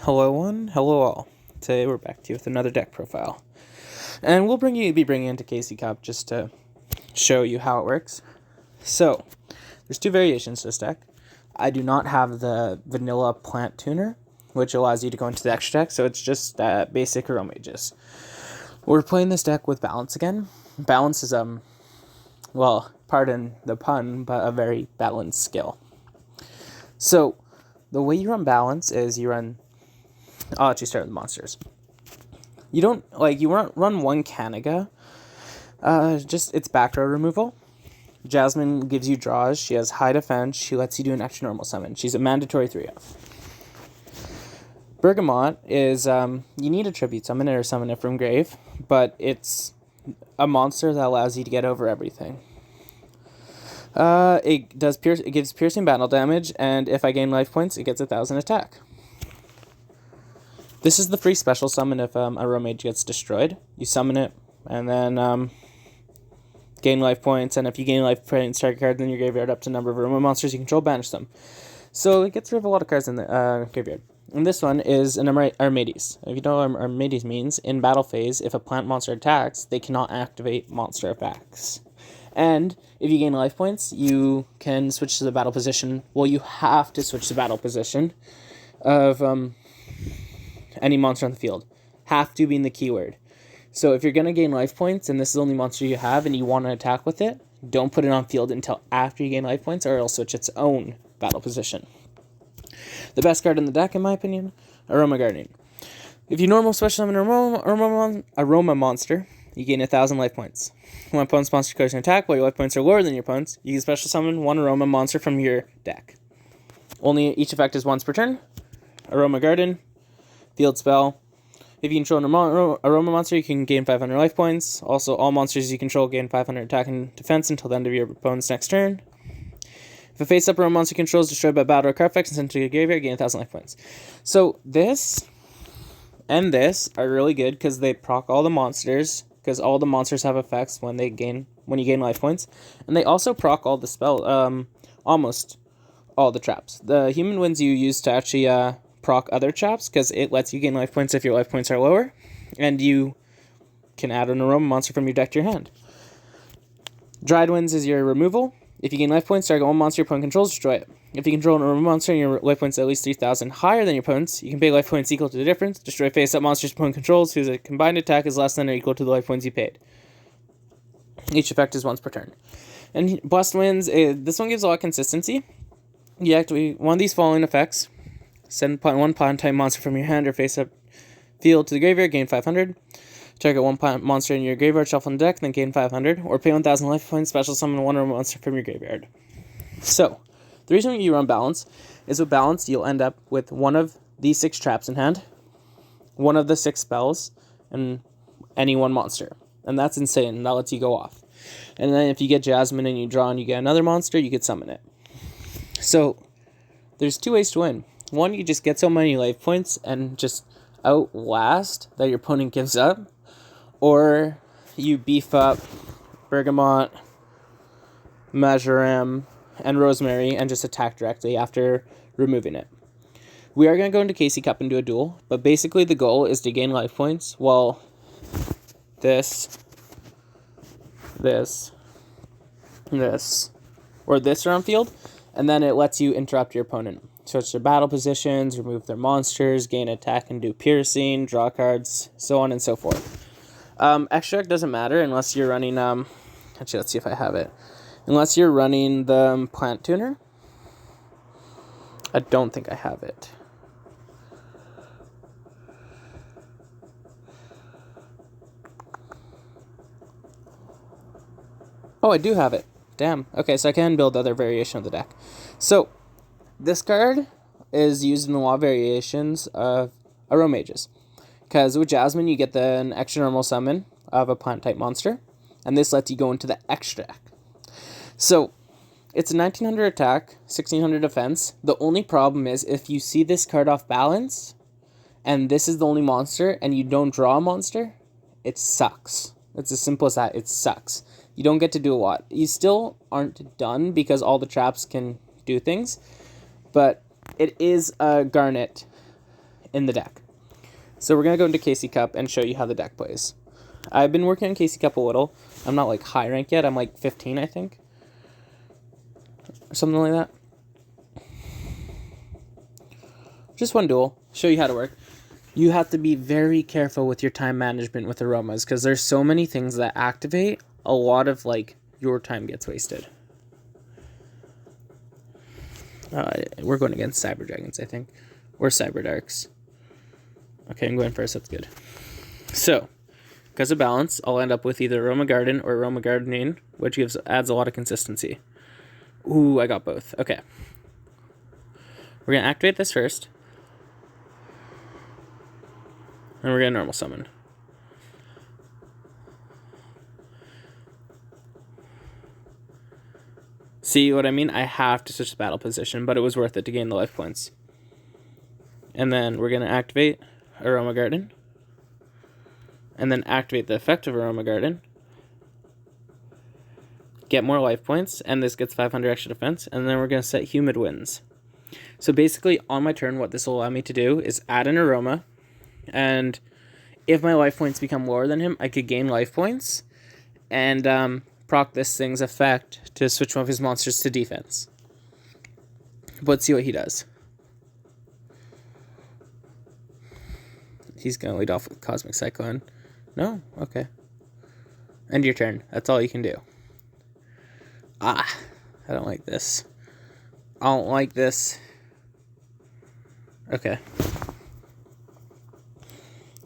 Hello one, hello all. Today we're back to you with another deck profile. And we'll be bringing into Casey Cup just to show you how it works. So, there's two variations to this deck. I do not have the vanilla plant tuner, which allows you to go into the extra deck, so it's just basic Aromages. We're playing this deck with Balance again. Balance is, well, pardon the pun, but a very balanced skill. So, the way you run Balance is you run... I'll let you start with monsters. You don't, you run one Kanaga. Just, it's back row removal. Jasmine gives you draws. She has high defense. She lets you do an extra normal summon. She's a mandatory 3-of. Bergamot is, you need a tribute summon it or summon it from grave, but it's a monster that allows you to get over everything. It gives piercing battle damage, and if I gain life points, it gets 1,000 attack. This is the free special summon if Aromage gets destroyed. You summon it, and then gain life points, and if you gain life points, target cards in your graveyard up to number of Aroma monsters you control, banish them. So it gets rid of a lot of cards in the graveyard. And this one is an Aromages. If you know what Aromages means, in battle phase, if a plant monster attacks, they cannot activate monster effects. And if you gain life points, you can switch to the battle position. Well, you have to switch to battle position of any monster on the field. Have to being the keyword. So if you're going to gain life points, and this is the only monster you have, and you want to attack with it, don't put it on field until after you gain life points, or it'll switch its own battle position. The best card in the deck, in my opinion, Aroma Guardian. If you normal special summon an Aroma monster, you gain 1,000 life points. When opponent's monster goes to attack, while your life points are lower than your opponent's, you can special summon one Aroma monster from your deck. Only each effect is once per turn. Aroma Guardian. Field spell. If you control an Aroma monster, you can gain 500 life points. Also, all monsters you control gain 500 attack and defense until the end of your opponent's next turn. If a face-up Aroma monster control is destroyed by battle or card effects and sent to your graveyard, gain 1,000 life points. So this and this are really good because they proc all the monsters, because all the monsters have effects when you gain life points, and they also proc all the spell, almost all the traps. The human winds you use to actually proc other traps, because it lets you gain life points if your life points are lower, and you can add an Aroma monster from your deck to your hand. Dried Winds is your removal. If you gain life points, target one monster your opponent controls, destroy it. If you control an Aroma monster and your life points are at least 3,000 higher than your opponent's, you can pay life points equal to the difference. Destroy face-up monsters your opponent controls whose combined attack is less than or equal to the life points you paid. Each effect is once per turn. And Blessed Winds, this one gives a lot of consistency. You activate one of these following effects. Send one plant type monster from your hand or face-up field to the graveyard, gain 500. Target one plant monster in your graveyard, shuffle on deck, then gain 500. Or pay 1,000 life points, special summon one Aroma monster from your graveyard. So, the reason you run Balance is with Balance, you'll end up with one of these 6 traps in hand, one of the 6 spells, and any one monster. And that's insane, and that lets you go off. And then if you get Jasmine and you draw and you get another monster, you could summon it. So, there's 2 ways to win. One, you just get so many life points and just outlast that your opponent gives up. Or you beef up Bergamot, Majoram, and Rosemary and just attack directly after removing it. We are going to go into Casey Cup and do a duel, but basically the goal is to gain life points while this, or this are on field, and then it lets you interrupt your opponent. Switch their battle positions, remove their monsters, gain attack and do piercing, draw cards, so on and so forth. Extract doesn't matter unless you're running, actually let's see if I have it. Unless you're running the plant tuner. I don't think I have it. Oh, I do have it. Damn. Okay, so I can build other variation of the deck. So, this card is used in a lot of variations of Aromages. Because with Jasmine, you get an extra normal summon of a plant-type monster. And this lets you go into the extra deck. So, it's a 1900 attack, 1600 defense. The only problem is if you see this card off balance, and this is the only monster, and you don't draw a monster, it sucks. It's as simple as that. It sucks. You don't get to do a lot. You still aren't done because all the traps can do things. But it is a Garnet in the deck. So we're going to go into KC Cup and show you how the deck plays. I've been working on KC Cup a little. I'm not like high rank yet. I'm like 15, I think. Or something like that. Just one duel. Show you how to work. You have to be very careful with your time management with aromas because there's so many things that activate. A lot of like your time gets wasted. We're going against Cyber Dragons, I think. Or Cyber Darks. Okay, I'm going first. That's good. So, because of balance, I'll end up with either Aroma Garden or Aroma Gardening, which adds a lot of consistency. Ooh, I got both. Okay. We're going to activate this first. And we're going to normal summon. See what I mean? I have to switch the battle position, but it was worth it to gain the life points. And then we're going to activate Aroma Garden. And then activate the effect of Aroma Garden. Get more life points, and this gets 500 extra defense. And then we're going to set Humid Winds. So basically, on my turn, what this will allow me to do is add an Aroma. And if my life points become lower than him, I could gain life points. And proc this thing's effect to switch one of his monsters to defense. But let's see what he does. He's going to lead off with Cosmic Cyclone. No? Okay. End your turn. That's all you can do. I don't like this. I don't like this. Okay.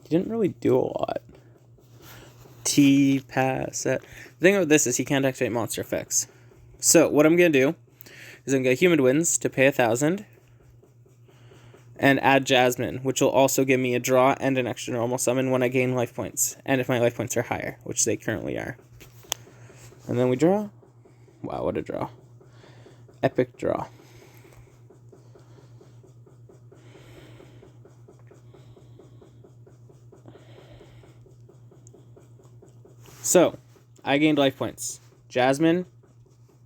He didn't really do a lot. T-pass that. The thing about this is he can't activate monster effects. So what I'm going to do is I'm going to get Humid Winds to pay 1,000. And add Jasmine, which will also give me a draw and an extra normal summon when I gain life points. And if my life points are higher, which they currently are. And then we draw. Wow, what a draw. Epic draw. So, I gained life points. Jasmine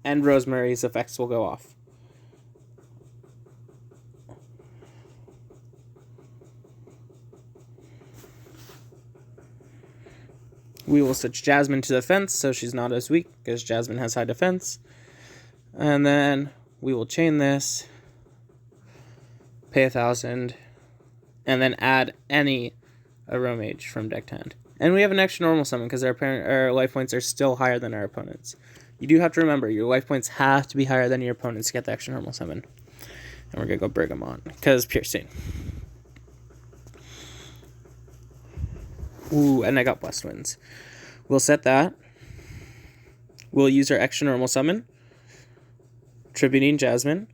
and Rosemary's effects will go off. We will switch Jasmine to defense, so she's not as weak, because Jasmine has high defense. And then we will chain this, pay 1,000, and then add any Aromage from deck to hand. And we have an extra normal summon, because our life points are still higher than our opponents. You do have to remember, your life points have to be higher than your opponents to get the extra normal summon. And we're going to go Bergamot, because Piercing. Ooh, and I got Blessed Winds. We'll set that. We'll use our extra normal summon. Tributing Jasmine.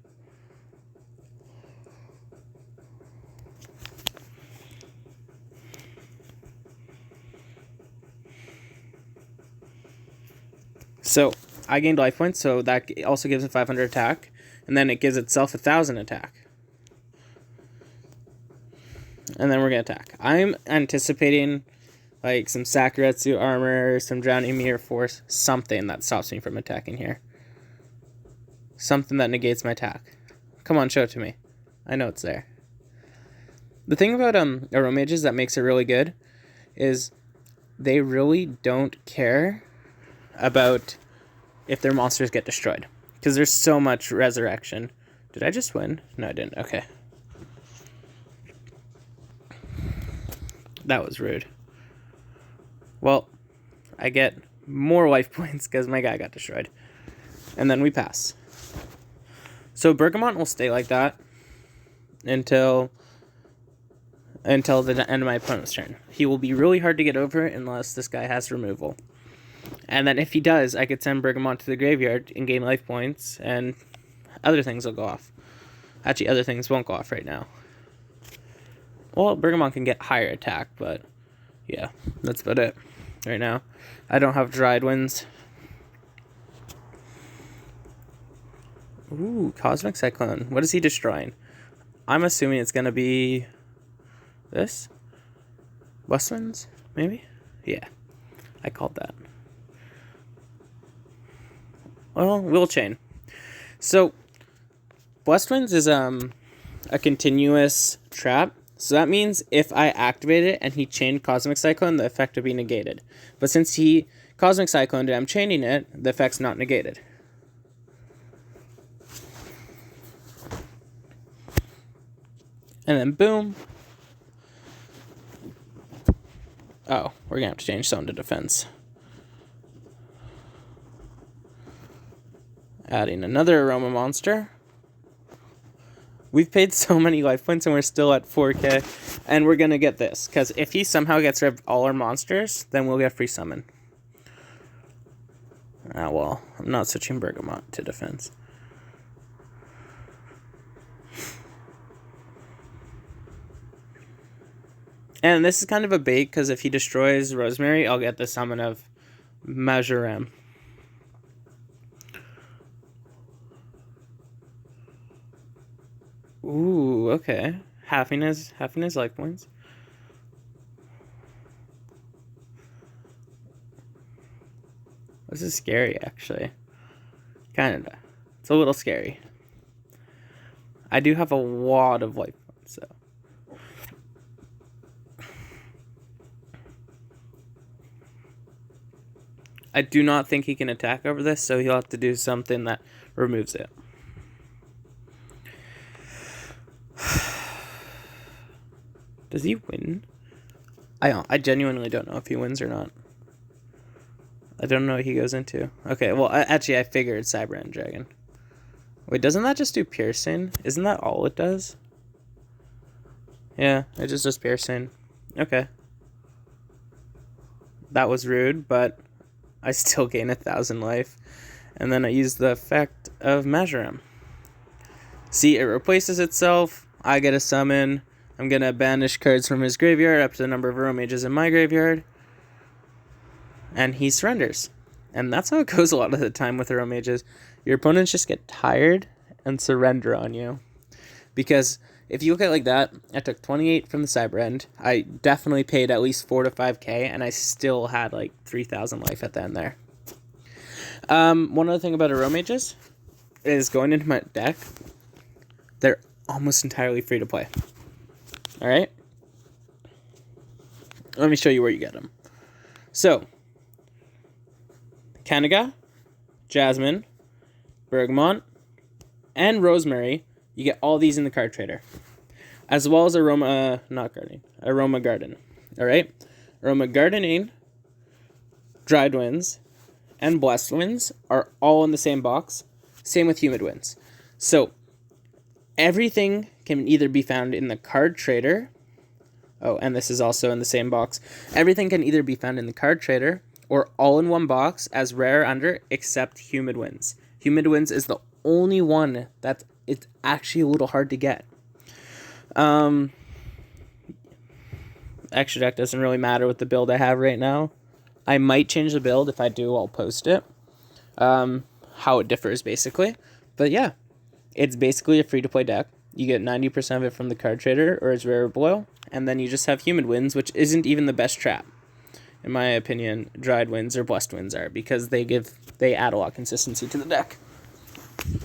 So, I gained life points, so that also gives it 500 attack. And then it gives itself 1,000 attack. And then we're going to attack. I'm anticipating like some Sakuretsu armor, some Drowning Mirror Force, something that stops me from attacking here. Something that negates my attack. Come on, show it to me. I know it's there. The thing about Aromages that makes it really good is they really don't care about if their monsters get destroyed. Because there's so much resurrection. Did I just win? No, I didn't. Okay. That was rude. Well, I get more life points because my guy got destroyed. And then we pass. So Bergamot will stay like that until the end of my opponent's turn. He will be really hard to get over unless this guy has removal. And then if he does, I could send Bergamot to the graveyard and gain life points, and other things will go off. Actually, other things won't go off right now. Well, Bergamot can get higher attack, but yeah, that's about it right now. I don't have Dried Winds. Ooh, Cosmic Cyclone. What is he destroying? I'm assuming it's going to be this? West Winds, maybe? Yeah, I called that. Well, we'll chain. So, Blessed Winds is a continuous trap So that means if I activate it and he chained Cosmic Cyclone, the effect would be negated. But since he Cosmic Cycloned and I'm chaining it, the effect's not negated. And then boom. Oh, we're going to have to change Zone to Defense. Adding another Aroma monster. We've paid so many life points and we're still at 4k. And we're going to get this. Because if he somehow gets rid of all our monsters, then we'll get free summon. Ah, well, I'm not switching Bergamot to defense. And this is kind of a bait, because if he destroys Rosemary, I'll get the summon of Majoram. Ooh, okay. Halving his life points. This is scary, actually. Kinda. It's a little scary. I do have a lot of life points, so. I do not think he can attack over this, so he'll have to do something that removes it. Does he win? I genuinely don't know if he wins or not. I don't know what he goes into. Okay, well, actually, I figured Cyber End Dragon. Wait, doesn't that just do piercing? Isn't that all it does? Yeah, it just does piercing. Okay. That was rude, but I still gain 1,000 life. And then I use the effect of Majoram. See, it replaces itself. I get a summon. I'm going to banish cards from his graveyard up to the number of Aromages in my graveyard. And he surrenders. And that's how it goes a lot of the time with Aromages. Your opponents just get tired and surrender on you. Because if you look at it like that, I took 28 from the Cyber End. I definitely paid at least 4 to 5k, and I still had like 3,000 life at the end there. One other thing about Aromages is going into my deck, they're almost entirely free to play. Alright? Let me show you where you get them. So, Kanaga, Jasmine, Bergamot, and Rosemary, you get all these in the card trader. As well as Aroma Garden. Alright? Aroma Gardening, Dried Winds, and Blessed Winds are all in the same box. Same with Humid Winds. So, everything can either be found in the card trader. Oh, and this is also in the same box. Everything can either be found in the card trader or all in one box as rare under, except Humid Winds. Humid Winds is the only one that it's actually a little hard to get. Extra deck doesn't really matter with the build I have right now. I might change the build. If I do, I'll post it. How it differs, basically. But yeah, it's basically a free-to-play deck. You get 90% of it from the card trader or its rare or below, and then you just have Humid Winds, which isn't even the best trap. In my opinion, Dried Winds or Blessed Winds are, because they add a lot of consistency to the deck.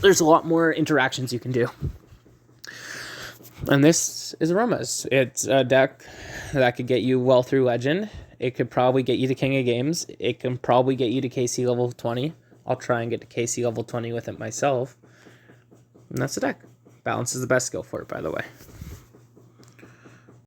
There's a lot more interactions you can do. And this is Aromas. It's a deck that could get you well through Legend. It could probably get you to King of Games. It can probably get you to KC level 20. I'll try and get to KC level 20 with it myself. And that's the deck. Balance is the best skill for it, by the way.